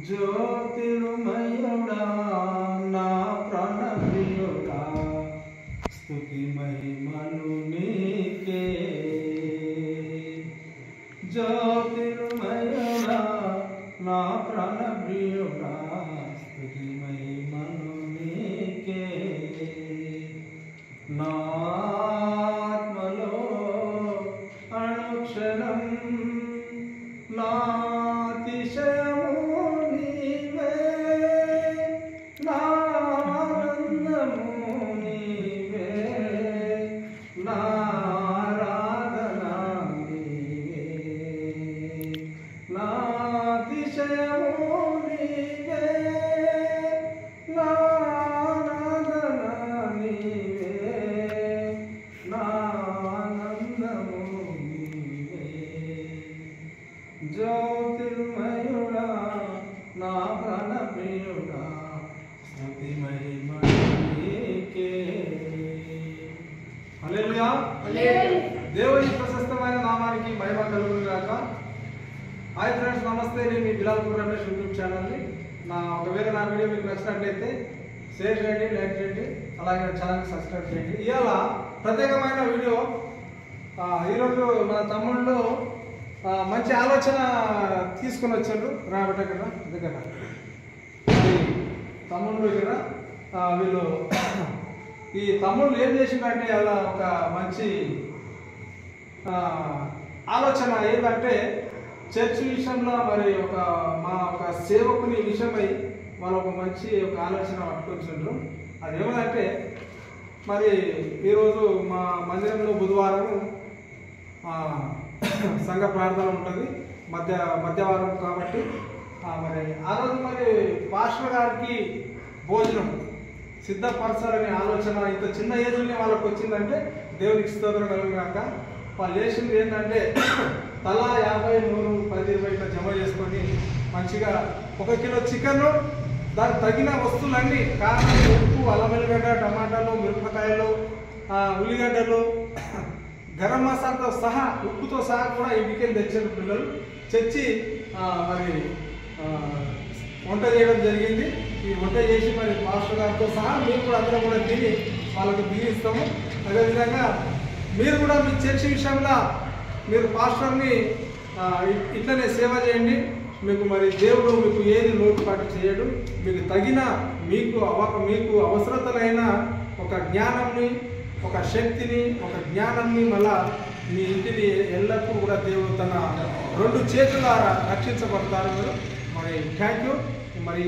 జ్యోతిర్మయుడా నా ప్రాణప్రియుడా స్తుతి మహిమలు నీకే జ్యోతిర్మయుడా నా ప్రాణప్రియుడా స్తుతి మహిమలు నీకే నా ఆత్మలో అనుక్షణం నా అతిశయము నీవే నా ఆనందము నీవే నా ఆరాధన నీవే నా అతిశయము నీవే నా ఆరాధన నీవే నా ఆనందము నీవే జ్యోతిర్మయుడా నా ప్రాణప్రియుడా స్తుతి మహిమ నీకే. హల్లెలూయా. దేవుని ప్రశస్తమైన నామానికి మహిమ కలుగును గాక. హాయ్ ఫ్రెండ్స్, నమస్తే. నేను మీ బిలాల్పూర్ రమేష్ యూట్యూబ్ ఛానల్ని ఒకవేళ నా వీడియో మీకు నచ్చినట్లయితే షేర్ చేయండి, లైక్ చేయండి, అలాగే ఛానల్ని సబ్స్క్రైబ్ చేయండి. ఇవాళ ప్రత్యేకమైన వీడియో. ఈరోజు మన తమ్ముళ్ళు మంచి ఆలోచన తీసుకుని వచ్చాడు. రాబట్ట కదా దగ్గర తమ్ముళ్ళు ఇక్కడ వీళ్ళు ఈ తమ్ముళ్ళు ఏం చేసిందంటే అలా ఒక మంచి ఆలోచన ఏంటంటే చర్చ్ విషయంలో మరి మా సేవకుని విషయమై వాళ్ళు ఒక మంచి ఆలోచన పట్టుకొచ్చిండ్రు. అదేమంటే మరి ఈరోజు మా మందిరంలో బుధవారం సంఘ ప్రార్థన ఉంటుంది, మధ్యవారం కాబట్టి మరి ఆ రోజు మరి పాస్టర్ గారికి భోజనం సిద్ధపరచాలనే ఆలోచన ఇంత చిన్న ఏజ్లోనే వాళ్ళకి వచ్చిందంటే దేవునికి స్తోత్రం కలుగుగాక. వాళ్ళు చేసింది ఏంటంటే తలా 50, 100, 10, 20 ఇట్లా జమ చేసుకొని మంచిగా 1 కిలో చికెన్, దానికి తగిన వస్తువులన్నీ కారం, ఉప్పు, అల్లం వెల్లిగడ్డ, టమాటాలు, మిరపకాయలు, ఉల్లిగడ్డలు, గరం మసాలాతో సహా ఉప్పుతో సహా కూడా ఇంటికి తెచ్చారు పిల్లలు. తెచ్చి మరి వంట చేయడం జరిగింది. ఈ వంట చేసి మరి మాస్టర్ గారితో సహా మీరు కూడా అందరం కూడా తిని వాళ్ళకు దిగిస్తాము. అదేవిధంగా మీరు కూడా మీ చర్చి విషయంలో మీరు పాస్టర్ని ఇట్లనే సేవ చేయండి. మీకు మరి దేవుడు మీకు ఏది లోటుపాటు చేయడు. మీకు తగిన మీకు అవసరతలైన ఒక జ్ఞానాన్ని, ఒక శక్తిని, ఒక జ్ఞానాన్ని మళ్ళా మీ ఇంటిని ఎల్లప్పుడూ కూడా దేవుడు తన 2 చేతుల ద్వారా రక్షించబడతారు. మరి థ్యాంక్ యూ. మరి